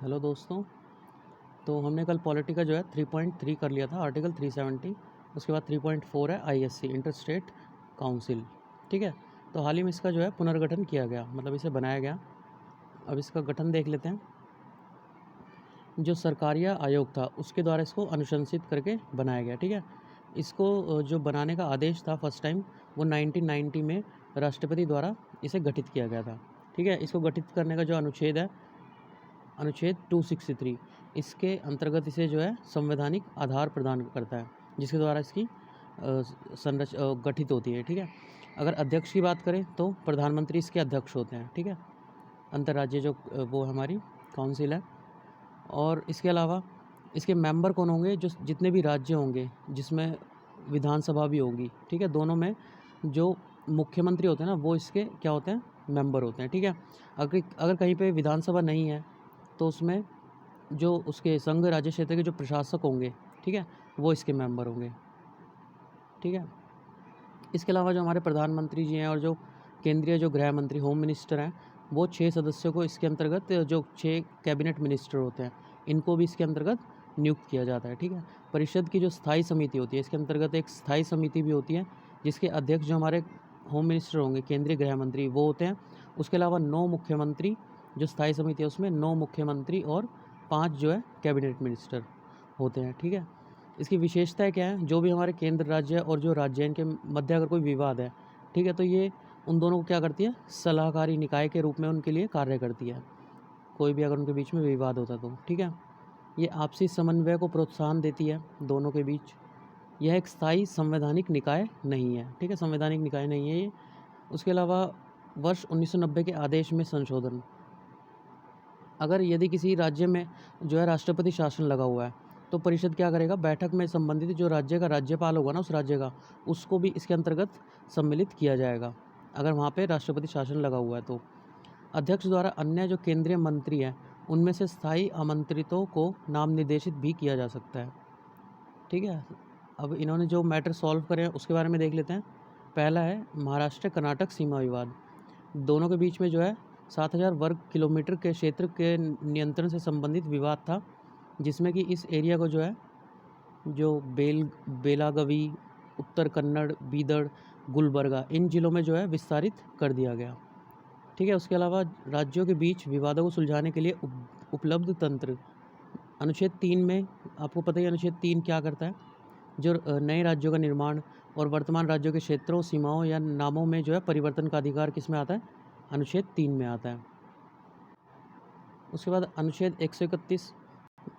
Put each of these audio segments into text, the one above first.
Hello दोस्तों। तो हमने कल पॉलिटी का जो है 3.3 कर लिया था, आर्टिकल 370। उसके बाद 3.4 है आईएससी, इंटर स्टेट काउंसिल। ठीक है। तो हाल ही में इसका जो है पुनर्गठन किया गया, मतलब इसे बनाया गया। अब इसका गठन देख लेते हैं। जो सरकारिया आयोग था उसके द्वारा इसको अनुशंसित करके बनाया गया। ठीक है। इसको जो बनाने का आदेश था फर्स्ट टाइम, वो 1990 में राष्ट्रपति द्वारा इसे गठित किया गया था। ठीक है। इसको गठित करने का जो अनुच्छेद है, अनुच्छेद 263, इसके अंतर्गत इसे जो है संवैधानिक आधार प्रदान करता है, जिसके द्वारा इसकी गठित होती है। ठीक है। अगर अध्यक्ष की बात करें तो प्रधानमंत्री इसके अध्यक्ष होते हैं। ठीक है। अंतर्राज्यीय जो वो हमारी काउंसिल है। और इसके अलावा इसके मेंबर कौन होंगे? जो जितने भी राज्य होंगे जिसमें विधानसभा भी होगी। ठीक है। दोनों में जो मुख्यमंत्री होते हैं ना, वो इसके क्या होते हैं? मेंबर होते हैं। ठीक है। अगर कहीं पे विधानसभा नहीं है तो उसमें जो उसके संघ राज्य क्षेत्र के जो प्रशासक होंगे, ठीक है, वो इसके मेंबर होंगे। ठीक है। इसके अलावा जो हमारे प्रधानमंत्री जी हैं और जो केंद्रीय जो गृह मंत्री, होम मिनिस्टर हैं, वो 6 सदस्यों को इसके अंतर्गत, जो 6 कैबिनेट मिनिस्टर होते हैं, इनको भी इसके अंतर्गत नियुक्त किया जाता है। ठीक है। परिषद की जो स्थायी समिति होती है, इसके अंतर्गत एक स्थायी समिति भी होती है, जिसके अध्यक्ष जो हमारे होम मिनिस्टर होंगे, केंद्रीय गृह मंत्री, वो होते हैं। उसके अलावा 9 मुख्यमंत्री, जो स्थायी समिति है उसमें 9 मुख्यमंत्री और 5 जो है कैबिनेट मिनिस्टर होते हैं। ठीक है। इसकी विशेषताएं क्या है? जो भी हमारे केंद्र राज्य और जो राज्य, इनके मध्य अगर कोई विवाद है, ठीक है, तो ये उन दोनों को क्या करती है? सलाहकारी निकाय के रूप में उनके लिए कार्य करती है, कोई भी अगर उनके बीच में विवाद होता तो। ठीक है। ये आपसी समन्वय को प्रोत्साहन देती है दोनों के बीच। यह एक स्थायी संवैधानिक निकाय नहीं है। ठीक है। संवैधानिक निकाय नहीं है ये। उसके अलावा वर्ष 1990 के आदेश में संशोधन, अगर यदि किसी राज्य में जो है राष्ट्रपति शासन लगा हुआ है, तो परिषद क्या करेगा? बैठक में संबंधित जो राज्य का राज्यपाल होगा ना, उस राज्य का, उसको भी इसके अंतर्गत सम्मिलित किया जाएगा, अगर वहाँ पे राष्ट्रपति शासन लगा हुआ है तो। अध्यक्ष द्वारा अन्य जो केंद्रीय मंत्री हैं, उनमें से स्थायी आमंत्रितों को नाम निर्देशित भी किया जा सकता है। ठीक है। अब इन्होंने जो मैटर सॉल्व करे हैं उसके बारे में देख लेते हैं। पहला है महाराष्ट्र कर्नाटक सीमा विवाद। दोनों के बीच में जो है 7,000 वर्ग किलोमीटर के क्षेत्र के नियंत्रण से संबंधित विवाद था, जिसमें कि इस एरिया को जो है, जो बेलागवी, उत्तर कन्नड़, बीदड़, गुलबर्गा, इन जिलों में जो है विस्तारित कर दिया गया। ठीक है। उसके अलावा राज्यों के बीच विवादों को सुलझाने के लिए उपलब्ध तंत्र, अनुच्छेद 3 में आपको पता ही अनुच्छेद 3 क्या करता है? जो नए राज्यों का निर्माण और वर्तमान राज्यों के क्षेत्रों, सीमाओं या नामों में जो है परिवर्तन का अधिकार किस में आता है? अनुच्छेद 3 में आता है। उसके बाद अनुच्छेद 131,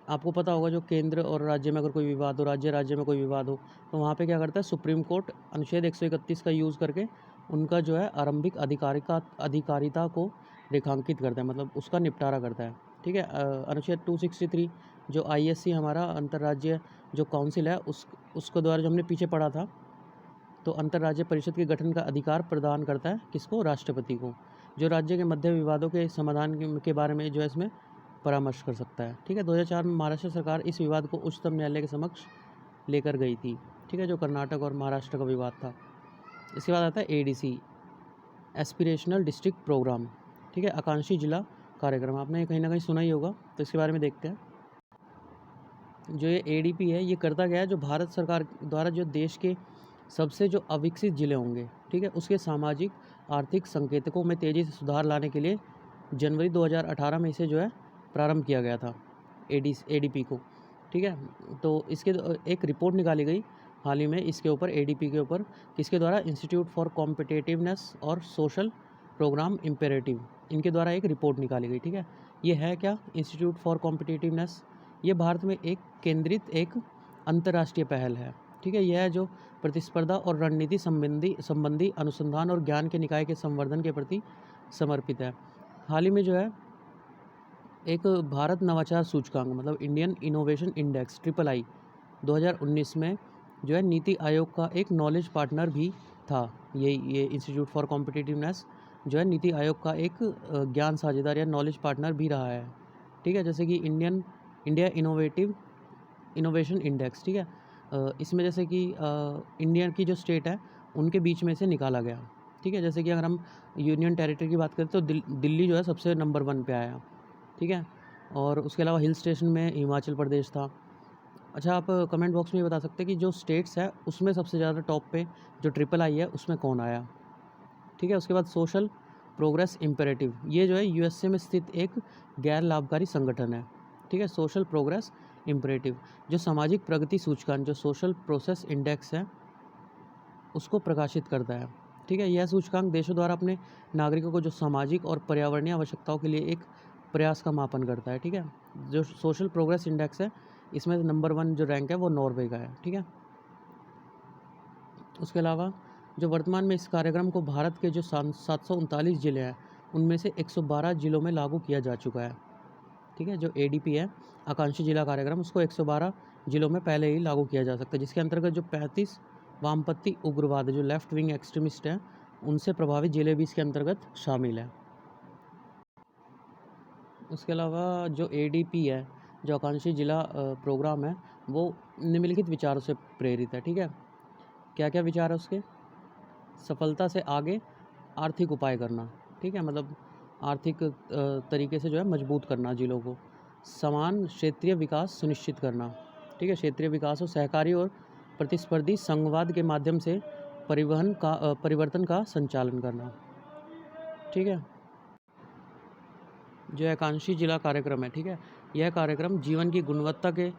आपको पता होगा, जो केंद्र और राज्य में अगर कोई विवाद हो, राज्य राज्य में कोई विवाद हो, तो वहाँ पे क्या करता है? सुप्रीम कोर्ट अनुच्छेद 131 का यूज़ करके उनका जो है आरंभिक अधिकारिता को रेखांकित करता है, मतलब उसका निपटारा करता है। ठीक है। अनुच्छेद 263, जो आईएससी हमारा अंतर्राज्यीय जो काउंसिल है, उसको द्वारा जो हमने पीछे पढ़ा था, तो अंतर्राज्यीय परिषद के गठन का अधिकार प्रदान करता है किसको? राष्ट्रपति को, जो राज्य के मध्य विवादों के समाधान के बारे में जो है इसमें परामर्श कर सकता है। ठीक है। 2004 में महाराष्ट्र सरकार इस विवाद को उच्चतम न्यायालय के समक्ष लेकर गई थी। ठीक है। जो कर्नाटक और महाराष्ट्र का विवाद था। इसके बाद आता है एडीसी, एस्पिरेशनल डिस्ट्रिक्ट प्रोग्राम। ठीक है। आकांक्षी जिला कार्यक्रम, आपने कहीं ना कहीं सुना ही होगा, तो इसके बारे में देखते हैं। जो ये एडीपी है, ये करता क्या है? जो भारत सरकार द्वारा जो देश के सबसे जो अविकसित ज़िले होंगे, ठीक है, उसके सामाजिक आर्थिक संकेतकों में तेज़ी से सुधार लाने के लिए जनवरी 2018 में इसे जो है प्रारंभ किया गया था, एडीपी को। ठीक है। तो इसके एक रिपोर्ट निकाली गई हाल ही में इसके ऊपर, एडीपी के ऊपर, किसके द्वारा? इंस्टीट्यूट फॉर कॉम्पिटिटिवनेस और सोशल प्रोग्राम इम्पेरेटिव, इनके द्वारा एक रिपोर्ट निकाली गई। ठीक है। ये है क्या? इंस्टीट्यूट फॉर कॉम्पिटिटिवनेस, ये भारत में एक केंद्रित एक अंतर्राष्ट्रीय पहल है। ठीक है। यह जो प्रतिस्पर्धा और रणनीति संबंधी अनुसंधान और ज्ञान के निकाय के संवर्धन के प्रति समर्पित है। हाल ही में जो है एक भारत नवाचार सूचकांक, मतलब इंडियन इनोवेशन इंडेक्स (III) 2019 में जो है नीति आयोग का एक नॉलेज पार्टनर भी था। ये इंस्टीट्यूट फॉर कॉम्पिटिटिवनेस जो है नीति आयोग का एक ज्ञान साझेदार या नॉलेज पार्टनर भी रहा है। ठीक है। जैसे कि इंडिया इनोवेशन इंडेक्स, ठीक है, इसमें जैसे कि इंडिया की जो स्टेट है उनके बीच में से निकाला गया। ठीक है। जैसे कि अगर हम यूनियन टेरिटरी की बात करें तो दिल्ली जो है सबसे नंबर 1 पे आया। ठीक है। और उसके अलावा हिल स्टेशन में हिमाचल प्रदेश था। अच्छा, आप कमेंट बॉक्स में ये बता सकते हैं कि जो स्टेट्स है उसमें सबसे ज़्यादा टॉप पे जो ट्रिपल आई है उसमें कौन आया। ठीक है, उसके बाद सोशल प्रोग्रेस इम्पेरेटिव, ये जो है यूएसए में स्थित एक गैर लाभकारी संगठन है। ठीक है, सोशल प्रोग्रेस इम्पेरेटिव जो सामाजिक प्रगति सूचकांक जो सोशल प्रोसेस इंडेक्स है उसको प्रकाशित करता है। ठीक है, यह सूचकांक देशों द्वारा अपने नागरिकों को जो सामाजिक और पर्यावरणीय आवश्यकताओं के लिए एक प्रयास का मापन करता है। ठीक है, जो सोशल प्रोग्रेस इंडेक्स है इसमें नंबर 1 जो रैंक है वो नॉर्वे का है। ठीक है, उसके अलावा जो वर्तमान में इस कार्यक्रम को भारत के जो 739 जिले हैं उनमें से 112 जिलों में लागू किया जा चुका है। ठीक है, जो एडीपी है आकांक्षी जिला कार्यक्रम उसको 112 जिलों में पहले ही लागू किया जा सकता है, जिसके अंतर्गत जो 35 वामपंथी उग्रवाद जो लेफ्ट विंग एक्सट्रीमिस्ट हैं उनसे प्रभावित जिले भी इसके अंतर्गत शामिल हैं। उसके अलावा जो एडीपी है जो आकांक्षी जिला प्रोग्राम है वो निम्नलिखित विचारों से प्रेरित है। ठीक है, क्या क्या विचार है उसके? सफलता से आगे आर्थिक उपाय करना। ठीक है, मतलब आर्थिक तरीके से जो है मजबूत करना जिलों को। समान क्षेत्रीय विकास सुनिश्चित करना। ठीक है, क्षेत्रीय विकास और सहकारी और प्रतिस्पर्धी संघवाद के माध्यम से परिवर्तन का संचालन करना। ठीक है, जो आकांक्षी जिला कार्यक्रम है, ठीक है, यह कार्यक्रम जीवन की गुणवत्ता के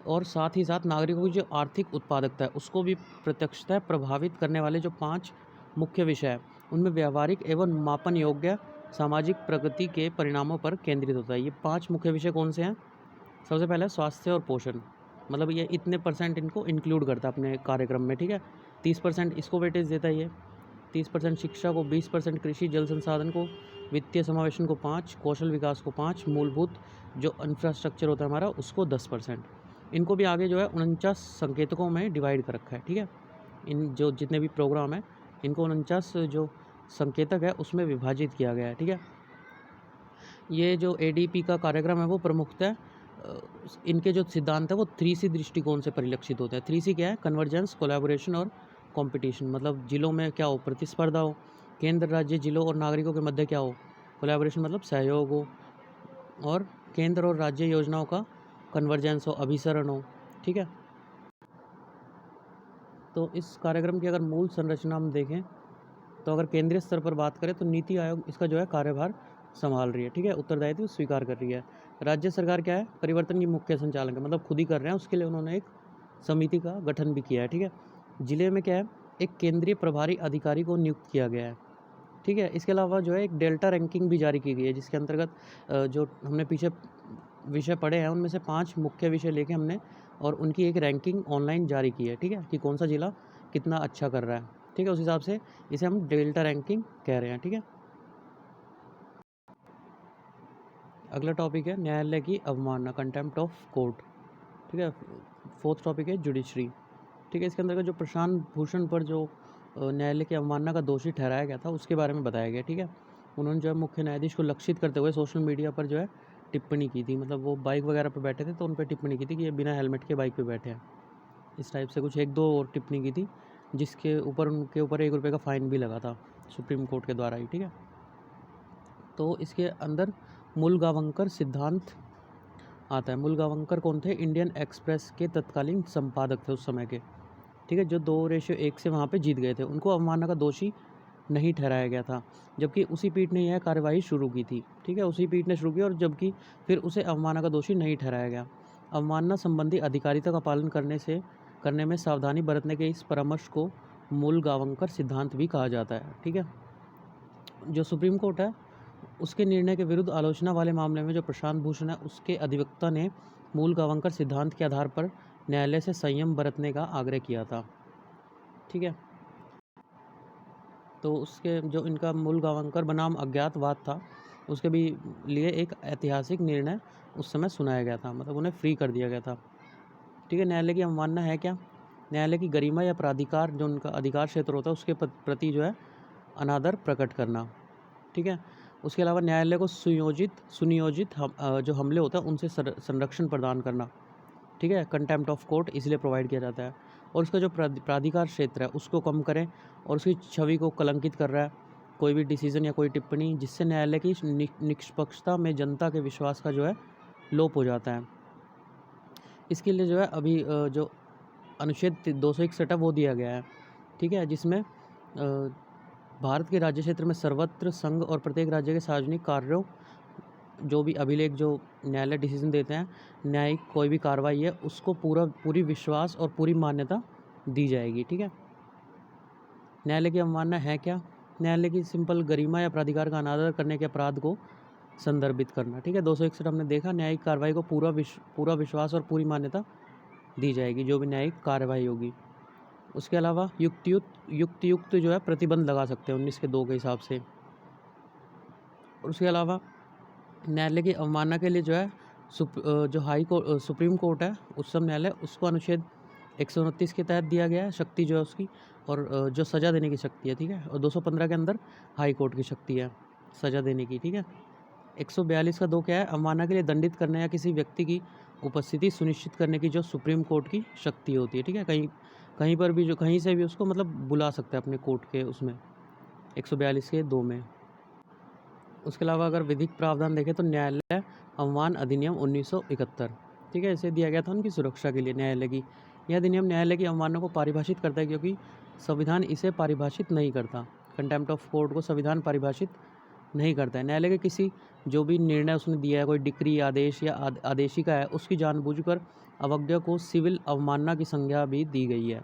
और साथ ही साथ नागरिकों की जो आर्थिक उत्पादकता है उसको भी प्रत्यक्षतः प्रभावित करने वाले जो 5 मुख्य विषय हैं उनमें व्यावहारिक एवं मापन योग्य सामाजिक प्रगति के परिणामों पर केंद्रित होता है। ये 5 मुख्य विषय कौन से हैं? सबसे पहले स्वास्थ्य और पोषण, मतलब ये इतने % इनको इंक्लूड करता है अपने कार्यक्रम में। ठीक है, 30% इसको वेटेज देता है ये, 30% शिक्षा को, 20% कृषि जल संसाधन को, वित्तीय समावेशन को 5, कौशल विकास को 5, मूलभूत जो इंफ्रास्ट्रक्चर होता है हमारा उसको 10%। इनको भी आगे जो है 49 संकेतकों में डिवाइड कर रखा है। ठीक है, इन जो जितने भी प्रोग्राम है इनको 49 जो संकेतक है उसमें विभाजित किया गया है। ठीक है, ये जो एडीपी का कार्यक्रम है वो प्रमुखतः इनके जो सिद्धांत है वो 3C दृष्टिकोण से परिलक्षित होते हैं। 3C क्या है? कन्वर्जेंस, कोलैबोरेशन और कंपटीशन, मतलब जिलों में क्या हो? प्रतिस्पर्धा हो। केंद्र, राज्य, जिलों और नागरिकों के मध्य क्या हो? कोलैबोरेशन, मतलब सहयोग हो। और केंद्र और राज्य योजनाओं का कन्वर्जेंस हो, अभिसरण हो। ठीक है, तो इस कार्यक्रम की अगर मूल संरचना हम देखें तो अगर केंद्रीय स्तर पर बात करें तो नीति आयोग इसका जो है कार्यभार संभाल रही है। ठीक है, उत्तरदायित्व स्वीकार कर रही है। राज्य सरकार क्या है? परिवर्तन की मुख्य संचालक है, मतलब खुद ही कर रहे हैं, उसके लिए उन्होंने एक समिति का गठन भी किया है। ठीक है, जिले में क्या है? एक केंद्रीय प्रभारी अधिकारी को नियुक्त किया गया है। ठीक है, इसके अलावा जो है एक डेल्टा रैंकिंग भी जारी की गई है जिसके अंतर्गत जो हमने पीछे विषय पढ़े हैं उनमें से 5 मुख्य विषय लेके हमने और उनकी एक रैंकिंग ऑनलाइन जारी की है। ठीक है, कि कौन सा जिला कितना अच्छा कर रहा है। ठीक है, उस हिसाब से इसे हम डेल्टा रैंकिंग कह रहे हैं। ठीक है, अगला टॉपिक है न्यायालय की अवमानना, कंटेम्प्ट ऑफ कोर्ट। ठीक है, 4th टॉपिक है जुडिशरी। ठीक है, इसके अंदर जो प्रशांत भूषण पर जो न्यायालय की अवमानना का दोषी ठहराया गया था उसके बारे में बताया गया। ठीक है, उन्होंने जो है मुख्य न्यायाधीश को लक्षित करते हुए सोशल मीडिया पर जो है टिप्पणी की थी, मतलब वो बाइक वगैरह पर बैठे थे तो उन पर टिप्पणी की थी कि ये बिना हेलमेट के बाइक पर बैठे हैं। इस टाइप से कुछ 1-2 और टिप्पणी की थी जिसके ऊपर उनके ऊपर ₹1 का फ़ाइन भी लगा था सुप्रीम कोर्ट के द्वारा ही। ठीक है, तो इसके अंदर मुलगावंकर सिद्धांत आता है। मुलगावंकर कौन थे? इंडियन एक्सप्रेस के तत्कालीन संपादक थे उस समय के। ठीक है, जो 2:1 से वहाँ पे जीत गए थे, उनको अवमानना का दोषी नहीं ठहराया गया था, जबकि उसी पीठ ने यह कार्यवाही शुरू की थी। ठीक है, उसी पीठ ने शुरू की और जबकि फिर उसे अवमानना का दोषी नहीं ठहराया गया। अवमानना संबंधी अधिकारिता का पालन करने में सावधानी बरतने के इस परामर्श को मुलगावंकर सिद्धांत भी कहा जाता है। ठीक है, जो सुप्रीम कोर्ट है उसके निर्णय के विरुद्ध आलोचना वाले मामले में जो प्रशांत भूषण है उसके अधिवक्ता ने मुलगावंकर सिद्धांत के आधार पर न्यायालय से संयम बरतने का आग्रह किया था। ठीक है, तो उसके जो इनका मुलगावंकर बनाम अज्ञातवाद था उसके भी लिए एक ऐतिहासिक निर्णय उस समय सुनाया गया था, मतलब उन्हें फ्री कर दिया गया था। ठीक है, न्यायालय की अवमानना है क्या? न्यायालय की गरिमा या प्राधिकार जो उनका अधिकार क्षेत्र होता है उसके प्रति जो है अनादर प्रकट करना। ठीक है, उसके अलावा न्यायालय को सुनियोजित जो हमले होता है उनसे संरक्षण प्रदान करना। ठीक है, कंटेम्प्ट ऑफ कोर्ट इसलिए प्रोवाइड किया जाता है। और उसका जो प्राधिकार क्षेत्र है उसको कम करें और उसकी छवि को कलंकित कर रहा है कोई भी डिसीज़न या कोई टिप्पणी जिससे न्यायालय की निष्पक्षता में जनता के विश्वास का जो है लोप हो जाता है। इसके लिए जो है अभी जो अनुच्छेद 261 वो दिया गया है, ठीक है, जिसमें भारत के राज्य क्षेत्र में सर्वत्र संघ और प्रत्येक राज्य के सार्वजनिक कार्यों जो भी अभिलेख जो न्यायालय डिसीजन देते हैं, न्यायिक कोई भी कार्रवाई है, उसको पूरी विश्वास और पूरी मान्यता दी जाएगी, ठीक है। न्यायालय की अवमानना है क्या? न्यायालय की सिंपल गरिमा या प्राधिकार का अनादर करने के अपराध को संदर्भित करना, ठीक है। 261 हमने देखा, न्यायिक कार्रवाई को पूरा विश्वास और पूरी मान्यता दी जाएगी जो भी न्यायिक कार्रवाई होगी। उसके अलावा युक्त जो है प्रतिबंध लगा सकते हैं 19 के 2 के हिसाब से। और उसके अलावा न्यायालय की अवमानना के लिए जो है जो सुप्रीम कोर्ट है, उच्चतम न्यायालय, उसको अनुच्छेद 129 के तहत दिया गया है शक्ति जो है उसकी, और जो सज़ा देने की शक्ति है, ठीक है। और 215 के अंदर हाई कोर्ट की शक्ति है सज़ा देने की, ठीक है। 142 का 2 क्या है? अवमानना के लिए दंडित करने या किसी व्यक्ति की उपस्थिति सुनिश्चित करने की जो सुप्रीम कोर्ट की शक्ति होती है, ठीक है। कहीं पर भी जो कहीं से भी उसको मतलब बुला सकते हैं अपने कोर्ट के उसमें 142 के 2 में। उसके अलावा अगर विधिक प्रावधान देखें तो न्यायालय अवमान अधिनियम 1971, ठीक है, इसे दिया गया था उनकी सुरक्षा के लिए न्यायालय की। यह अधिनियम न्यायालय की अवमानना को परिभाषित करता है क्योंकि संविधान इसे परिभाषित नहीं करता। कंटेम्प्ट ऑफ कोर्ट को संविधान परिभाषित नहीं करता है। न्यायालय के किसी जो भी निर्णय उसने दिया है, कोई डिक्री, आदेश या आदेशिका है, उसकी जानबूझकर अवज्ञा को सिविल अवमानना की संज्ञा भी दी गई है,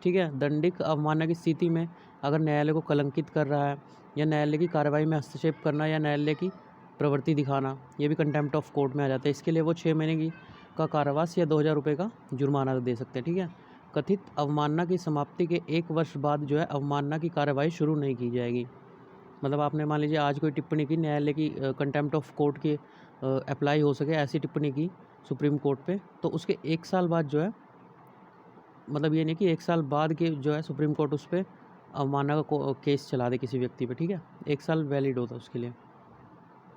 ठीक है। दंडिक अवमानना की स्थिति में अगर न्यायालय को कलंकित कर रहा है या न्यायालय की कार्रवाई में हस्तक्षेप करना या न्यायालय की प्रवृत्ति दिखाना, ये भी कंटेम्प्ट ऑफ कोर्ट में आ जाता है। इसके लिए वो 6 महीने का कारावास या 2000 रुपये का जुर्माना दे सकते हैं, ठीक है। कथित अवमानना की समाप्ति के 1 वर्ष बाद जो है अवमानना की कार्रवाई शुरू नहीं की जाएगी। मतलब आपने मान लीजिए आज कोई टिप्पणी की न्यायालय की कंटेम्प्ट ऑफ कोर्ट की अप्लाई हो सके ऐसी टिप्पणी की सुप्रीम कोर्ट पे, तो उसके 1 साल बाद जो है, मतलब ये नहीं कि 1 साल बाद के जो है सुप्रीम कोर्ट उस पर अवमानना का केस चला दे किसी व्यक्ति पे, ठीक है। 1 साल वैलिड होता है उसके लिए।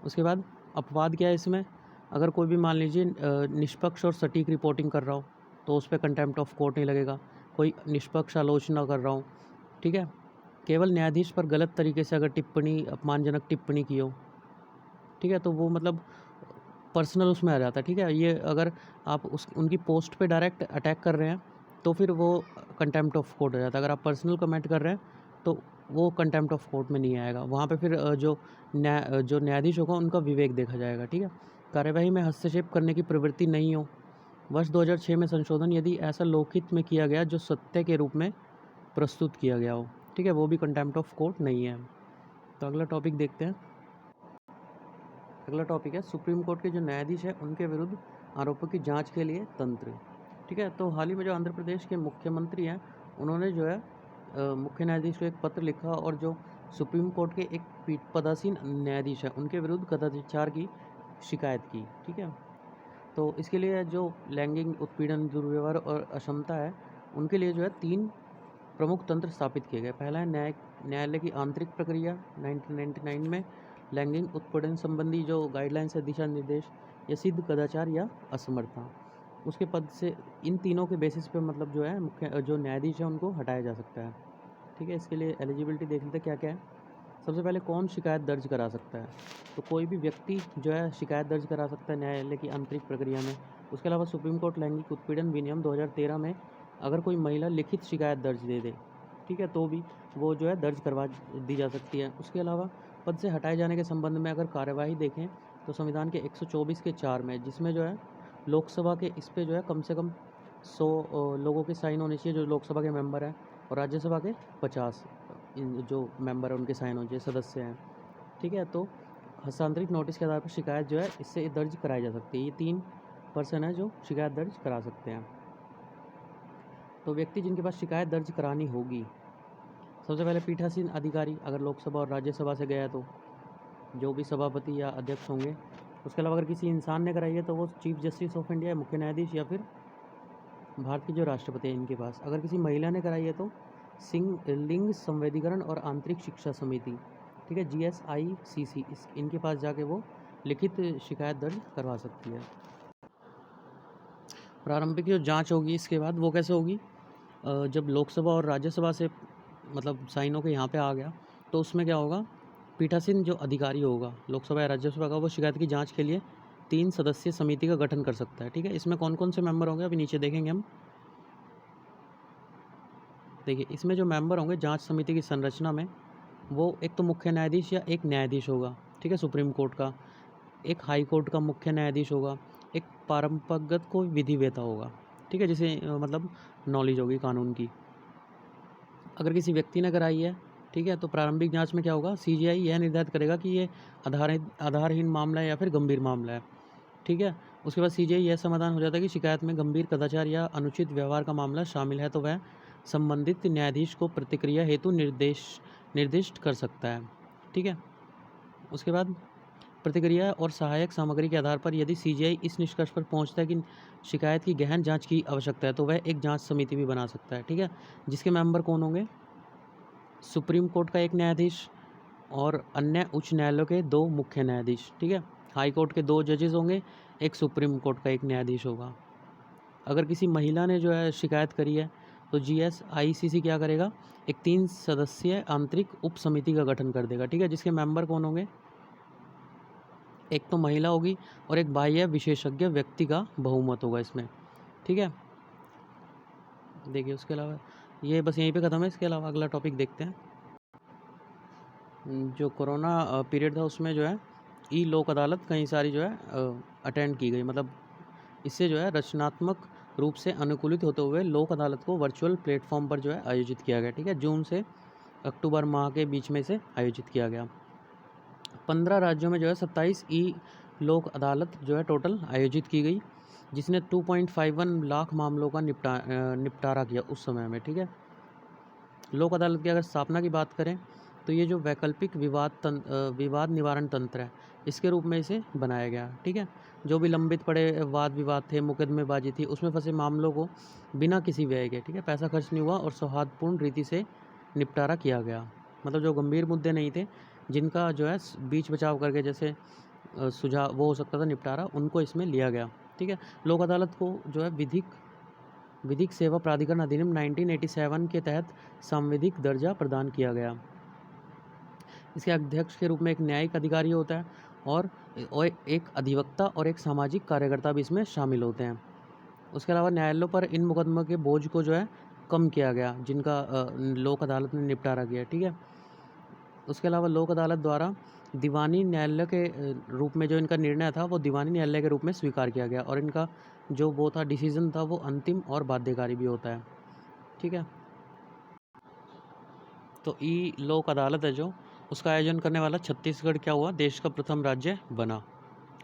उसके बाद अपवाद क्या है इसमें? अगर कोई भी मान लीजिए निष्पक्ष और सटीक रिपोर्टिंग कर रहा हो तो उस पर कंटेम्प्ट ऑफ कोर्ट नहीं लगेगा। कोई निष्पक्ष आलोचना कर रहा हूँ, ठीक है, केवल न्यायाधीश पर गलत तरीके से अगर अपमानजनक टिप्पणी की हो, ठीक है, तो वो मतलब पर्सनल उसमें आ जाता है, ठीक है। ये अगर आप उनकी पोस्ट पे डायरेक्ट अटैक कर रहे हैं तो फिर वो कंटेम्प्ट ऑफ कोर्ट हो जाता है। अगर आप पर्सनल कमेंट कर रहे हैं तो वो कंटेम्प्ट ऑफ कोर्ट में नहीं आएगा। वहाँ पे फिर जो न्यायाधीश होगा उनका विवेक देखा जाएगा, ठीक है। कार्यवाही में हस्तक्षेप करने की प्रवृत्ति नहीं हो। वर्ष 2006 में संशोधन यदि ऐसा लोकहित में किया गया जो सत्य के रूप में प्रस्तुत किया गया हो, ठीक है, वो भी कंटेम्प्ट ऑफ कोर्ट नहीं है। तो अगला टॉपिक देखते हैं। अगला टॉपिक है सुप्रीम कोर्ट के जो न्यायाधीश है उनके विरुद्ध आरोपों की जांच के लिए तंत्र, ठीक है। तो हाल ही में जो आंध्र प्रदेश के मुख्यमंत्री हैं उन्होंने जो है मुख्य न्यायाधीश को एक पत्र लिखा और जो सुप्रीम कोर्ट के एक पदासीन न्यायाधीश है उनके विरुद्ध कदाचार की शिकायत की, ठीक है। तो इसके लिए जो लैंगिक उत्पीड़न, दुर्व्यवहार और अक्षमता है उनके लिए जो है 3 प्रमुख तंत्र स्थापित किए गए। पहला है न्यायालय की आंतरिक प्रक्रिया 1999 में, लैंगिक उत्पीड़न संबंधी जो गाइडलाइंस है, दिशा निर्देश, या सिद्ध कदाचार या असमर्थता। उसके पद से इन तीनों के बेसिस पे मतलब जो है मुख्य जो न्यायाधीश है उनको हटाया जा सकता है, ठीक है। इसके लिए एलिजिबिलिटी देख लेते क्या क्या है। सबसे पहले कौन शिकायत दर्ज करा सकता है? तो कोई भी व्यक्ति जो है शिकायत दर्ज करा सकता है न्यायालय की आंतरिक प्रक्रिया में। उसके अलावा सुप्रीम कोर्ट लैंगिक उत्पीड़न विनियम 2013 में अगर कोई महिला लिखित शिकायत दर्ज दे दे, ठीक है, तो भी वो जो है दर्ज करवा दी जा सकती है। उसके अलावा पद से हटाए जाने के संबंध में अगर कार्यवाही देखें तो संविधान के 124 के 4 में, जिसमें जो है लोकसभा के इस पर जो है कम से कम 100 लोगों के साइन होने चाहिए जो लोकसभा के मेंबर हैं, और राज्यसभा के 50 जो मेंबर हैं उनके साइन होने चाहिए, सदस्य हैं, ठीक है। तो हस्तांतरित नोटिस के आधार पर शिकायत जो है इससे दर्ज कराई जा सकती है। ये 3 पर्सन है जो शिकायत दर्ज करा सकते हैं। तो व्यक्ति जिनके पास शिकायत दर्ज करानी होगी, सबसे पहले पीठासीन अधिकारी अगर लोकसभा और राज्यसभा से गया है तो जो भी सभापति या अध्यक्ष होंगे। उसके अलावा अगर किसी इंसान ने कराई है तो वो चीफ जस्टिस ऑफ इंडिया, मुख्य न्यायाधीश, या फिर भारत के जो राष्ट्रपति हैं इनके पास। अगर किसी महिला ने कराई है तो लिंग संवेदीकरण और आंतरिक शिक्षा समिति, ठीक है, GSICC, इनके पास जाके वो लिखित शिकायत दर्ज करवा सकती है। प्रारंभिक जो जांच होगी इसके बाद वो कैसे होगी? जब लोकसभा और राज्यसभा से मतलब साइन होकर यहाँ पे आ गया तो उसमें क्या होगा, पीठासीन जो अधिकारी होगा लोकसभा या राज्यसभा का, वो शिकायत की जांच के लिए 3 सदस्यीय समिति का गठन कर सकता है। ठीक है, इसमें कौन कौन से मेंबर होंगे अभी नीचे देखेंगे हम। देखिए, इसमें जो मेंबर होंगे जांच समिति की संरचना में, वो एक तो मुख्य न्यायाधीश या एक न्यायाधीश होगा, ठीक है, सुप्रीम कोर्ट का, एक हाई कोर्ट का मुख्य न्यायाधीश होगा, एक परंपरागत कोई विधिवेत्ता होगा, ठीक है, जिसे मतलब नॉलेज होगी कानून की। अगर किसी व्यक्ति ने कराई है, ठीक है, तो प्रारंभिक जांच में क्या होगा, सीजीआई यह निर्धारित करेगा कि ये आधारहीन मामला है या फिर गंभीर मामला है, ठीक है। उसके बाद सीजीआई यह समाधान हो जाता है कि शिकायत में गंभीर कदाचार या अनुचित व्यवहार का मामला शामिल है, तो वह संबंधित न्यायाधीश को प्रतिक्रिया हेतु निर्दिष्ट कर सकता है, ठीक है। उसके बाद प्रतिक्रिया और सहायक सामग्री के आधार पर यदि सीजीआई इस निष्कर्ष पर पहुंचता है कि शिकायत की गहन जांच की आवश्यकता है, तो वह एक जांच समिति भी बना सकता है, ठीक है, जिसके मेंबर कौन होंगे, सुप्रीम कोर्ट का एक न्यायाधीश और अन्य उच्च न्यायालयों के 2 मुख्य न्यायाधीश, ठीक है। हाई कोर्ट के 2 जजेस होंगे, एक सुप्रीम कोर्ट का एक न्यायाधीश होगा। अगर किसी महिला ने जो है शिकायत करी है, तो जीएसआईसीसी क्या करेगा, एक 3 सदस्यीय आंतरिक उप समिति का गठन कर देगा, ठीक है, जिसके मेंबर कौन होंगे, एक तो महिला होगी और एक बाह्य विशेषज्ञ व्यक्ति का बहुमत होगा इसमें, ठीक है। देखिए, उसके अलावा ये बस यहीं पे ख़त्म है। इसके अलावा अगला टॉपिक देखते हैं। जो कोरोना पीरियड था उसमें जो है ई लोक अदालत कई सारी जो है अटेंड की गई, मतलब इससे जो है रचनात्मक रूप से अनुकूलित होते हुए लोक अदालत को वर्चुअल प्लेटफॉर्म पर जो है आयोजित किया गया, ठीक है। जून से अक्टूबर माह के बीच में इसे आयोजित किया गया। 15 राज्यों में जो है 27 ई लोक अदालत जो है टोटल आयोजित की गई, जिसने 2.51 लाख मामलों का निपटारा किया उस समय में, ठीक है। लोक अदालत की अगर स्थापना की बात करें, तो ये जो वैकल्पिक विवाद निवारण तंत्र है, इसके रूप में इसे बनाया गया, ठीक है। जो भी लंबित पड़े वाद विवाद थे, मुकदमेबाजी थी, उसमें फंसे मामलों को बिना किसी व्यय के, ठीक है, पैसा खर्च नहीं हुआ और सौहार्दपूर्ण रीति से निपटारा किया गया। मतलब जो गंभीर मुद्दे नहीं थे, जिनका जो है बीच बचाव करके जैसे सुझाव वो हो सकता था निपटारा, उनको इसमें लिया गया, ठीक है। लोक अदालत को जो है विधिक सेवा प्राधिकरण अधिनियम 1987 के तहत सांविधिक दर्जा प्रदान किया गया। इसके अध्यक्ष के रूप में एक न्यायिक अधिकारी होता है और एक अधिवक्ता और एक सामाजिक कार्यकर्ता भी इसमें शामिल होते हैं। उसके अलावा न्यायालयों पर इन मुकदमों के बोझ को जो है कम किया गया, जिनका लोक अदालत ने निपटारा किया, ठीक है। उसके अलावा लोक अदालत द्वारा दीवानी न्यायालय के रूप में जो इनका निर्णय था, वो दीवानी न्यायालय के रूप में स्वीकार किया गया और इनका जो वो था डिसीजन था, वो अंतिम और बाध्यकारी भी होता है, ठीक है। तो ई लोक अदालत है जो, उसका आयोजन करने वाला छत्तीसगढ़ क्या हुआ, देश का प्रथम राज्य बना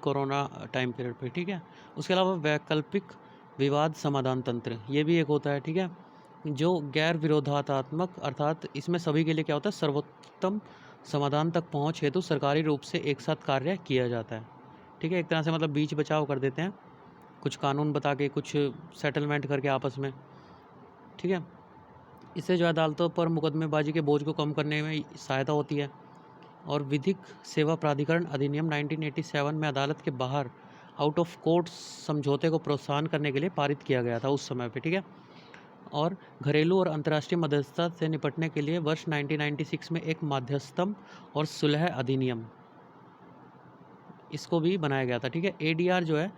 कोरोना टाइम पीरियड पे, ठीक है। उसके अलावा वैकल्पिक विवाद समाधान तंत्र, ये भी एक होता है, ठीक है, जो गैर विरोधात्मक, अर्थात इसमें सभी के लिए क्या होता है, सर्वोत्तम समाधान तक पहुंच हेतु सरकारी रूप से एक साथ कार्य किया जाता है, ठीक है। एक तरह से मतलब बीच बचाव कर देते हैं, कुछ कानून बता के, कुछ सेटलमेंट करके आपस में, ठीक है। इससे जो अदालतों पर मुकदमेबाजी के बोझ को कम करने में सहायता होती है। और विधिक सेवा प्राधिकरण अधिनियम 1987 में अदालत के बाहर आउट ऑफ कोर्ट समझौते को प्रोत्साहन करने के लिए पारित किया गया था उस समय पे, ठीक है। और घरेलू और अंतर्राष्ट्रीय मध्यस्थता से निपटने के लिए वर्ष 1996 में एक मध्यस्थम और सुलह अधिनियम, इसको भी बनाया गया था, ठीक है। एडीआर जो है,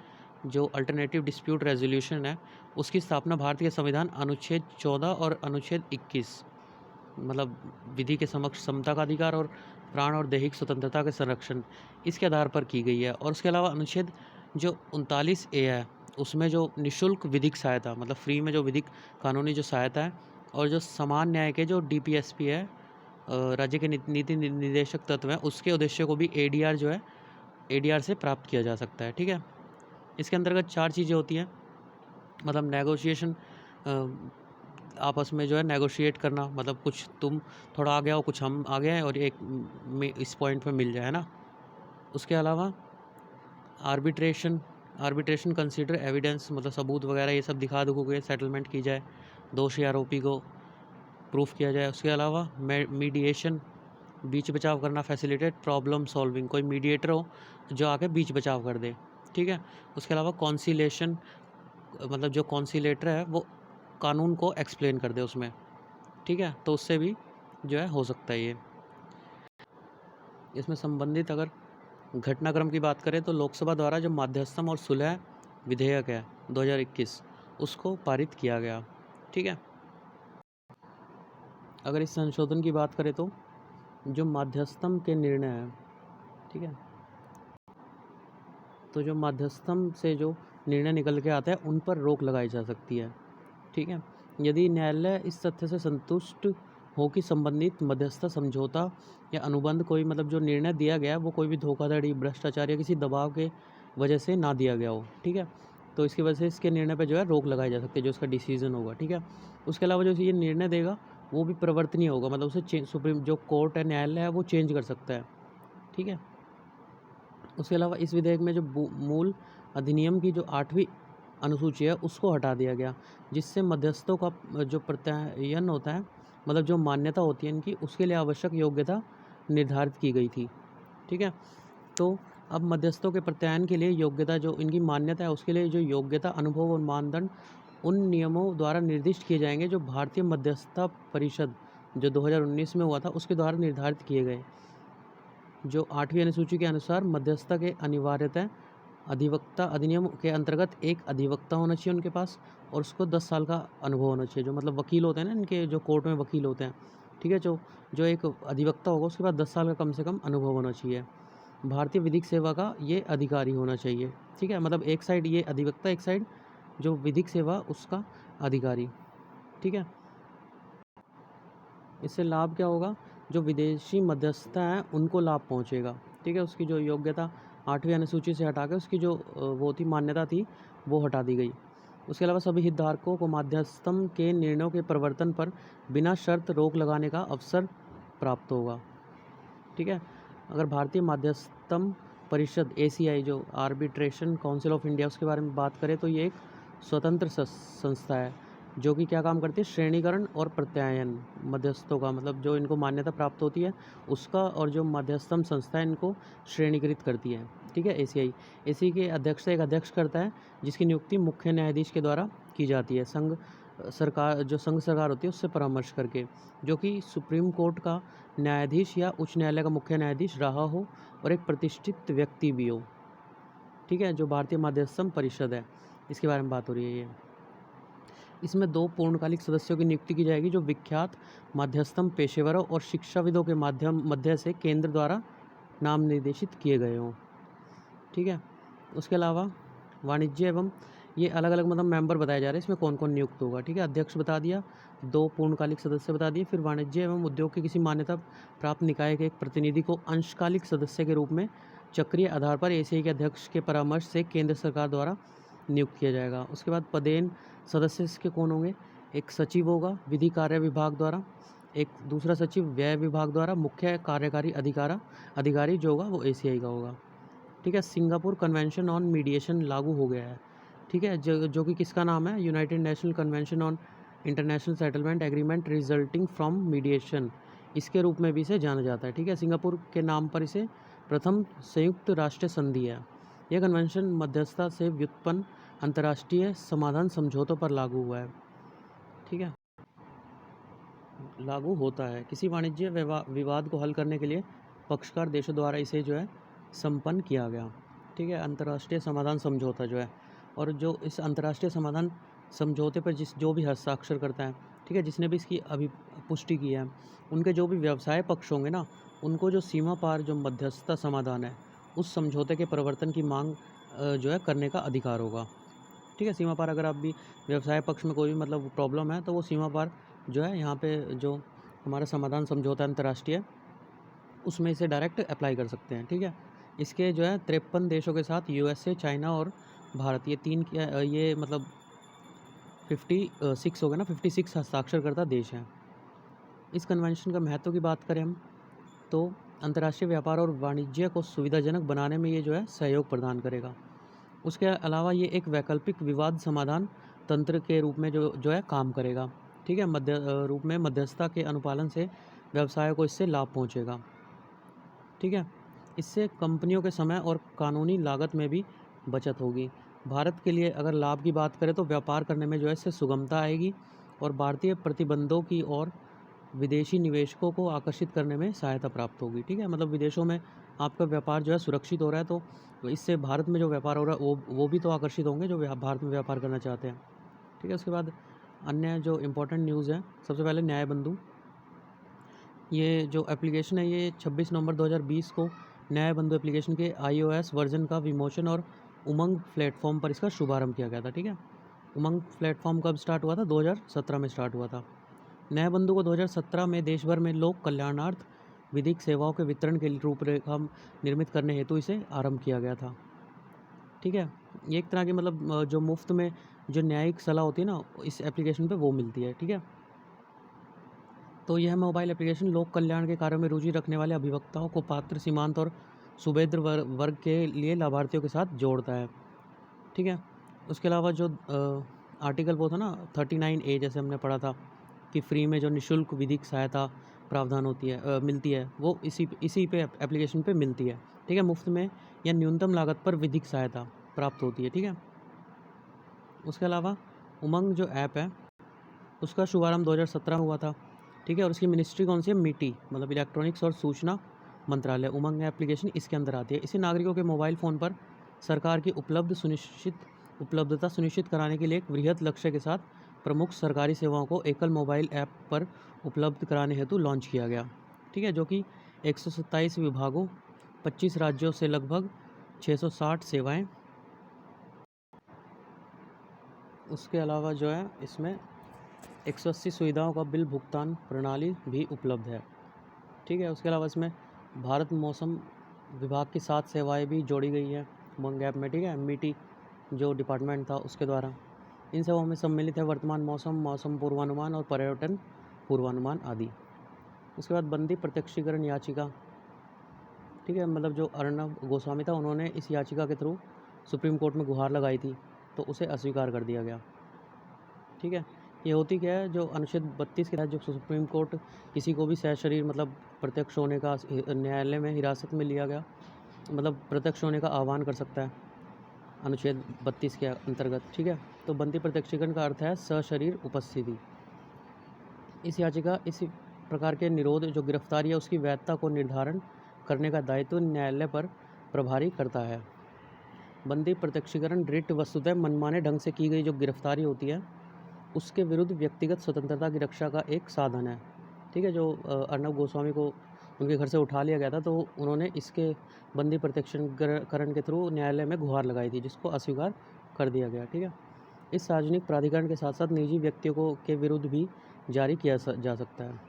जो अल्टरनेटिव डिस्प्यूट रेजोल्यूशन है, उसकी स्थापना भारतीय संविधान अनुच्छेद 14 और अनुच्छेद 21, मतलब विधि के समक्ष समता का अधिकार और प्राण और दैहिक स्वतंत्रता के संरक्षण, इसके आधार पर की गई है। और उसके अलावा अनुच्छेद जो 39A है, उसमें जो निःशुल्क विधिक सहायता, मतलब फ्री में जो विधिक कानूनी जो सहायता है, और जो समान न्याय के जो डीपीएसपी है, राज्य के नीति निर्देशक तत्व हैं, उसके उद्देश्य को भी एडीआर जो है, एडीआर से प्राप्त किया जा सकता है, ठीक है। इसके अंतर्गत 4 चीज़ें होती हैं, मतलब नेगोशिएशन, आपस में जो है नेगोशिएट करना, मतलब कुछ तुम थोड़ा आगे आओ, कुछ हम आगे हैं, और एक इस पॉइंट पे मिल जाए ना। उसके अलावा आर्बिट्रेशन कंसीडर एविडेंस, मतलब सबूत वगैरह ये सब दिखा दुखो के सेटलमेंट की जाए, दोषी आरोपी को प्रूफ किया जाए। उसके अलावा मीडिएशन, बीच बचाव करना, फैसिलिटेट प्रॉब्लम सॉल्विंग, कोई मीडिएटर हो जो आके बीच बचाव कर दे, ठीक है। उसके अलावा कॉन्सिलेशन, मतलब जो कॉन्सिलेटर है वो कानून को एक्सप्लेन कर दे उसमें, ठीक है, तो उससे भी जो है हो सकता है ये। इसमें संबंधित अगर घटनाक्रम की बात करें तो लोकसभा द्वारा जो मध्यस्थम और सुलह विधेयक है 2021 उसको पारित किया गया। ठीक है। अगर इस संशोधन की बात करें तो जो मध्यस्थम के निर्णय हैं, ठीक है, तो जो मध्यस्थम से जो निर्णय निकल के आता है उन पर रोक लगाई जा सकती है। ठीक है। यदि न्यायालय इस तथ्य से संतुष्ट हो कि संबंधित मध्यस्थता समझौता या अनुबंध कोई मतलब जो निर्णय दिया गया है वो कोई भी धोखाधड़ी, भ्रष्टाचार या किसी दबाव के वजह से ना दिया गया हो। ठीक है। तो इसकी वजह से इसके निर्णय पर जो है रोक लगाई जा सकती है, जो इसका डिसीजन होगा। ठीक है। उसके अलावा जो ये निर्णय देगा वो भी परिवर्तनीय होगा, मतलब उसे सुप्रीम जो कोर्ट है, न्यायालय है, वो चेंज कर सकता है। ठीक है। उसके अलावा इस विधेयक में जो मूल अधिनियम की जो 8वीं अनुसूची है उसको हटा दिया गया, जिससे मध्यस्थों का जो प्रत्यायन होता है, मतलब जो मान्यता होती है इनकी, उसके लिए आवश्यक योग्यता निर्धारित की गई थी। ठीक है। तो अब मध्यस्थों के प्रत्यायन के लिए योग्यता, जो इनकी मान्यता है उसके लिए जो योग्यता, अनुभव और मानदंड उन नियमों द्वारा निर्दिष्ट किए जाएंगे जो भारतीय मध्यस्थता परिषद जो 2019 में हुआ था उसके द्वारा निर्धारित किए गए। जो 8वीं अनुसूची के अनुसार मध्यस्थता के अनिवार्यतः अधिवक्ता अधिनियम के अंतर्गत एक अधिवक्ता होना चाहिए उनके पास, और उसको 10 साल का अनुभव होना चाहिए। जो मतलब वकील होते हैं ना, इनके जो कोर्ट में वकील होते हैं, ठीक है, जो जो एक अधिवक्ता होगा उसके पास 10 साल का कम से कम अनुभव होना चाहिए। भारतीय विधिक सेवा का ये अधिकारी होना चाहिए। ठीक है। मतलब एक साइड ये अधिवक्ता, एक साइड जो विधिक सेवा उसका अधिकारी। ठीक है। इससे लाभ क्या होगा, जो विदेशी मध्यस्थता हैं उनको लाभ पहुंचेगा। ठीक है। उसकी जो योग्यता 8वीं अनुसूची से हटा के उसकी जो वो थी, मान्यता थी, वो हटा दी गई। उसके अलावा सभी हितधारकों को मध्यस्थम के निर्णयों के प्रवर्तन पर बिना शर्त रोक लगाने का अवसर प्राप्त होगा। ठीक है। अगर भारतीय मध्यस्थम परिषद ACI जो आर्बिट्रेशन काउंसिल ऑफ इंडिया, उसके बारे में बात करें तो ये एक स्वतंत्र संस्था है जो कि क्या काम करती है, श्रेणीकरण और प्रत्यायन मध्यस्थों का, मतलब जो इनको मान्यता प्राप्त होती है उसका, और जो मध्यस्थम संस्था है इनको श्रेणीकृत करती है। ठीक है। ACI के अध्यक्ष से एक अध्यक्ष करता है जिसकी नियुक्ति मुख्य न्यायाधीश के द्वारा की जाती है, संघ सरकार होती है उससे परामर्श करके, जो कि सुप्रीम कोर्ट का न्यायाधीश या उच्च न्यायालय का मुख्य न्यायाधीश रहा हो और एक प्रतिष्ठित व्यक्ति भी हो। ठीक है। जो भारतीय मध्यस्थम परिषद है इसके बारे में बात हो रही है। ये इसमें 2 पूर्णकालिक सदस्यों की नियुक्ति की जाएगी जो विख्यात मध्यस्थम पेशेवरों और शिक्षाविदों के मध्य से केंद्र द्वारा नाम निर्देशित किए गए हों। ठीक है। उसके अलावा वाणिज्य एवं ये अलग अलग मतलब मेंबर बताए जा रहे हैं इसमें कौन कौन नियुक्त होगा। ठीक है। अध्यक्ष बता दिया, 2 पूर्णकालिक सदस्य बता दिए, फिर वाणिज्य एवं उद्योग के किसी मान्यता प्राप्त निकाय के एक प्रतिनिधि को अंशकालिक सदस्य के रूप में चक्रीय आधार पर ACI के अध्यक्ष के परामर्श से केंद्र सरकार द्वारा नियुक्त किया जाएगा। उसके बाद पदेन सदस्य इसके कौन होंगे, एक सचिव होगा विधि कार्य विभाग द्वारा, एक दूसरा सचिव व्यय विभाग द्वारा, मुख्य कार्यकारी अधिकारी जो होगा वो ACI का होगा। ठीक है। सिंगापुर कन्वेंशन ऑन मीडिएशन लागू हो गया है। ठीक है। जो कि किसका नाम है, United national convention on international settlement agreement resulting from mediation, इसके रूप में भी इसे जाना जाता है। ठीक है। सिंगापुर के नाम पर इसे प्रथम संयुक्त राष्ट्र संधि है। यह कन्वेंशन मध्यस्थता से व्युत्पन्न अंतर्राष्ट्रीय समाधान समझौतों पर लागू हुआ है। ठीक है। लागू होता है किसी वाणिज्य विवाद को हल करने के लिए पक्षकार देशों द्वारा इसे जो है संपन्न किया गया। ठीक है। अंतर्राष्ट्रीय समाधान समझौता जो है, और जो इस अंतर्राष्ट्रीय समाधान समझौते पर जो भी हस्ताक्षर करता है, ठीक है, जिसने भी इसकी पुष्टि की है, उनके जो भी व्यवसाय पक्ष होंगे ना, उनको जो सीमा पार जो मध्यस्थता समाधान है उस समझौते के प्रवर्तन की मांग जो है करने का अधिकार होगा। ठीक है। सीमा पार अगर आप भी व्यवसाय पक्ष में कोई भी मतलब प्रॉब्लम है तो वो सीमा पार जो है यहाँ पे जो हमारा समाधान समझौता अंतर्राष्ट्रीय, उसमें इसे डायरेक्ट अप्लाई कर सकते हैं। ठीक है। इसके जो है 53 देशों के साथ USA, चाइना और भारत, ये मतलब 56 हो गए ना, 56 हस्ताक्षरकर्ता देश हैं। इस कन्वेंशन का महत्व की बात करें हम तो अंतर्राष्ट्रीय व्यापार और वाणिज्य को सुविधाजनक बनाने में ये जो है सहयोग प्रदान करेगा। उसके अलावा ये एक वैकल्पिक विवाद समाधान तंत्र के रूप में जो है काम करेगा। ठीक है। रूप में मध्यस्थता के अनुपालन से व्यवसाय को इससे लाभ पहुंचेगा। ठीक है। इससे कंपनियों के समय और कानूनी लागत में भी बचत होगी। भारत के लिए अगर लाभ की बात करें तो व्यापार करने में जो है इससे सुगमता आएगी और भारतीय प्रतिबंधों की और विदेशी निवेशकों को आकर्षित करने में सहायता प्राप्त होगी। ठीक है। मतलब विदेशों में आपका व्यापार जो है सुरक्षित हो रहा है, तो इससे भारत में जो व्यापार हो रहा है वो भी तो आकर्षित होंगे जो भारत में व्यापार करना चाहते हैं। ठीक है, उसके बाद अन्य जो इम्पोर्टेंट न्यूज़ है, सबसे पहले न्याय बंधु। ये जो एप्लीकेशन है ये 26 नवंबर 2020 को न्याय बंधु एप्लीकेशन के iOS वर्जन का विमोचन और उमंग प्लेटफॉर्म पर इसका शुभारंभ किया गया था। ठीक है, उमंग प्लेटफॉर्म कब स्टार्ट हुआ था? 2017 में स्टार्ट हुआ था। न्याय बंधु को 2017 में देशभर में लोक कल्याणार्थ विधिक सेवाओं के वितरण के लिए रूपरेखा निर्मित करने हेतु इसे आरंभ किया गया था। ठीक है, ये एक तरह की मतलब जो मुफ्त में जो न्यायिक सलाह होती है ना, इस एप्लीकेशन पे वो मिलती है। ठीक है, तो यह मोबाइल एप्लीकेशन लोक कल्याण के कार्यों में रुचि रखने वाले अभिवक्ताओं को पात्र, सीमांत और सुभेद्र वर्ग के लिए लाभार्थियों के साथ जोड़ता है। ठीक है, उसके अलावा जो आर्टिकल वो था ना 39A, जैसे हमने पढ़ा था कि फ्री में जो निःशुल्क विधिक सहायता प्रावधान होती है मिलती है, वो इसी पे एप्लीकेशन पे मिलती है। ठीक है, मुफ्त में या न्यूनतम लागत पर विधिक सहायता प्राप्त होती है। ठीक है, उसके अलावा उमंग जो ऐप है उसका शुभारंभ 2017 में हुआ था। ठीक है, और उसकी मिनिस्ट्री कौन सी है? मिटी, मतलब इलेक्ट्रॉनिक्स और सूचना मंत्रालय। उमंग एप्लीकेशन इसके अंदर आती है। इसे नागरिकों के मोबाइल फ़ोन पर सरकार की उपलब्धता सुनिश्चित कराने के लिए एक वृहद लक्ष्य के साथ प्रमुख सरकारी सेवाओं को एकल मोबाइल ऐप पर उपलब्ध कराने हेतु लॉन्च किया गया। ठीक है, जो कि 127 विभागों, 25 राज्यों से लगभग 660 सेवाएं। उसके अलावा जो है इसमें 180 सुविधाओं का बिल भुगतान प्रणाली भी उपलब्ध है। ठीक है, उसके अलावा इसमें भारत मौसम विभाग की 7 सेवाएं भी जोड़ी गई है उमंग ऐप में। ठीक है, एमईटी जो डिपार्टमेंट था उसके द्वारा। इन सेवाओं में सम्मिलित है वर्तमान मौसम, मौसम पूर्वानुमान और पर्यटन पूर्वानुमान आदि। उसके बाद बंदी प्रत्यक्षीकरण याचिका। ठीक है, मतलब जो अर्णब गोस्वामी था उन्होंने इस याचिका के थ्रू सुप्रीम कोर्ट में गुहार लगाई थी, तो उसे अस्वीकार कर दिया गया। ठीक है, ये होती क्या है, जो अनुच्छेद 32 के तहत जो सुप्रीम कोर्ट किसी को भी सशरीर मतलब प्रत्यक्ष होने का न्यायालय में हिरासत में लिया गया, मतलब प्रत्यक्ष होने का आह्वान कर सकता है अनुच्छेद 32 के अंतर्गत। ठीक है, तो बंदी प्रत्यक्षीकरण का अर्थ है सशरीर उपस्थिति। इस याचिका इसी प्रकार के निरोध जो गिरफ्तारी है उसकी वैधता को निर्धारण करने का दायित्व न्यायालय पर प्रभारी करता है। बंदी प्रत्यक्षीकरण रिट वस्तुतः मनमाने ढंग से की गई जो गिरफ्तारी होती है उसके विरुद्ध व्यक्तिगत स्वतंत्रता की रक्षा का एक साधन है। ठीक है, जो अर्णब गोस्वामी को उनके घर से उठा लिया गया था, तो उन्होंने इसके बंदी प्रत्यक्षीकरण के थ्रू न्यायालय में गुहार लगाई थी, जिसको अस्वीकार कर दिया गया। ठीक है, इस सार्वजनिक प्राधिकरण के साथ साथ निजी व्यक्तियों को के विरुद्ध भी जारी किया जा सकता है।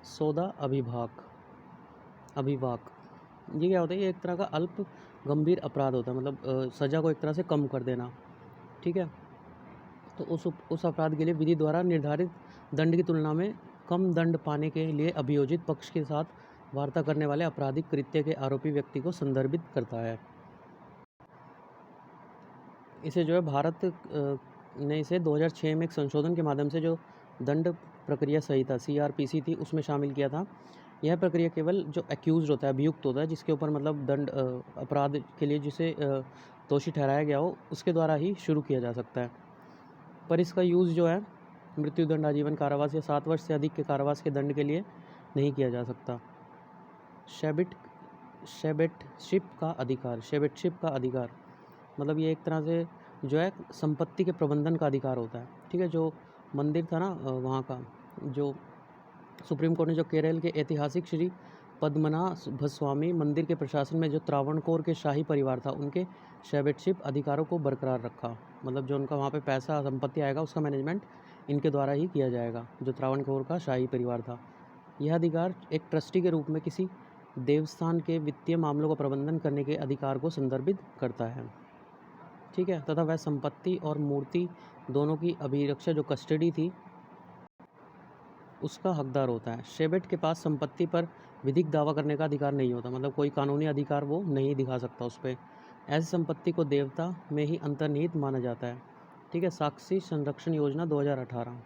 सौदा अभिभाक ये क्या होता है? ये एक तरह का अल्प गंभीर अपराध होता है, मतलब सज़ा को एक तरह से कम कर देना। ठीक है, तो उस अपराध के लिए विधि द्वारा निर्धारित दंड की तुलना में कम दंड पाने के लिए अभियोजित पक्ष के साथ वार्ता करने वाले आपराधिक कृत्य के आरोपी व्यक्ति को संदर्भित करता है। इसे जो है भारत ने इसे 2006 में एक संशोधन के माध्यम से जो दंड प्रक्रिया संहिता CRPC थी उसमें शामिल किया था। यह प्रक्रिया केवल जो एक्यूज़ होता है, अभियुक्त होता है, जिसके ऊपर मतलब दंड अपराध के लिए जिसे दोषी ठहराया गया हो उसके द्वारा ही शुरू किया जा सकता है। पर इसका यूज़ जो है मृत्युदंड, आजीवन कारावास या 7 वर्ष से अधिक के कारावास के दंड के लिए नहीं किया जा सकता। शेबेटशिप का अधिकार मतलब ये एक तरह से जो है संपत्ति के प्रबंधन का अधिकार होता है। ठीक है, जो मंदिर था ना वहाँ का, जो सुप्रीम कोर्ट ने जो केरल के ऐतिहासिक श्री पद्मनाभस्वामी मंदिर के प्रशासन में जो त्रावणकोर के शाही परिवार था उनके शेबेटशिप अधिकारों को बरकरार रखा। मतलब जो उनका वहाँ पे पैसा संपत्ति आएगा उसका मैनेजमेंट इनके द्वारा ही किया जाएगा, जो त्रावणकोर का शाही परिवार था। यह अधिकार एक ट्रस्टी के रूप में किसी देवस्थान के वित्तीय मामलों का प्रबंधन करने के अधिकार को संदर्भित करता है। ठीक है, तथा वह संपत्ति और मूर्ति दोनों की अभिरक्षा जो कस्टडी थी उसका हकदार होता है। शेबेट के पास संपत्ति पर विधिक दावा करने का अधिकार नहीं होता, मतलब कोई कानूनी अधिकार वो नहीं दिखा सकता उस पर। ऐसी संपत्ति को देवता में ही अंतर्निहित माना जाता है। ठीक है, साक्षी संरक्षण योजना 2018।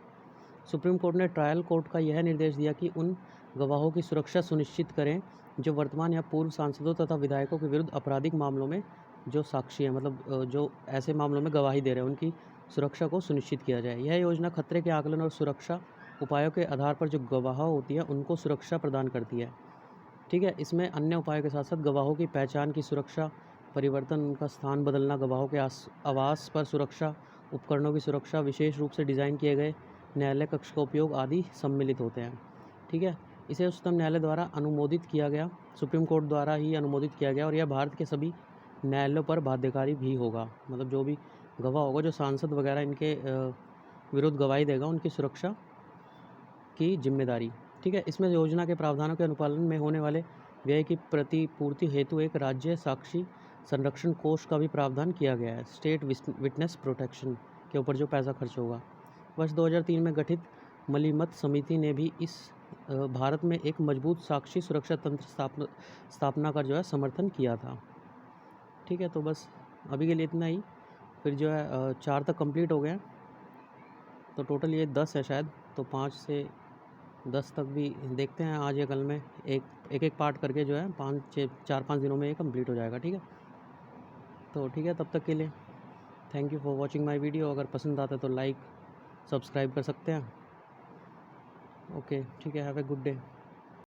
सुप्रीम कोर्ट ने ट्रायल कोर्ट का यह निर्देश दिया कि उन गवाहों की सुरक्षा सुनिश्चित करें जो वर्तमान या पूर्व सांसदों तथा विधायकों के विरुद्ध आपराधिक मामलों में जो साक्षी हैं, मतलब जो ऐसे मामलों में गवाही दे रहे हैं, उनकी सुरक्षा को सुनिश्चित किया जाए। यह योजना खतरे के आकलन और सुरक्षा उपायों के आधार पर जो गवाह होती है उनको सुरक्षा प्रदान करती है। ठीक है। इसमें अन्य उपायों के साथ साथ गवाहों की पहचान की सुरक्षा, परिवर्तन, उनका स्थान बदलना, गवाहों के आवास पर सुरक्षा, उपकरणों की सुरक्षा, विशेष रूप से डिज़ाइन किए गए न्यायालय कक्ष का उपयोग आदि सम्मिलित होते हैं। ठीक है। इसे उच्चतम न्यायालय द्वारा अनुमोदित किया गया, सुप्रीम कोर्ट द्वारा ही अनुमोदित किया गया और यह भारत के सभी न्यायालयों पर बाध्यकारी भी होगा। मतलब जो भी गवाह होगा, जो सांसद वगैरह इनके विरुद्ध गवाही देगा, उनकी सुरक्षा की जिम्मेदारी। ठीक है। इसमें योजना के प्रावधानों के अनुपालन में होने वाले व्यय की प्रतिपूर्ति हेतु एक राज्य साक्षी संरक्षण कोष का भी प्रावधान किया गया है। स्टेट विटनेस प्रोटेक्शन के ऊपर जो पैसा खर्च होगा। वर्ष 2003 में गठित मलीमत समिति ने भी इस भारत में एक मजबूत साक्षी सुरक्षा तंत्र स्थापना का जो है समर्थन किया था। ठीक है। तो बस अभी के लिए इतना ही। फिर जो है 4 तक कंप्लीट हो गए, तो टोटल ये 10 है शायद, तो 5 से 10 तक भी देखते हैं आज या कल में। एक पार्ट करके जो है 4-5 दिनों में ये कंप्लीट हो जाएगा। ठीक है। तो ठीक है, तब तक के लिए thank you for watching my video. अगर पसंद आता है तो लाइक सब्सक्राइब कर सकते हैं। ओके, ठीक है, हैव ए गुड डे।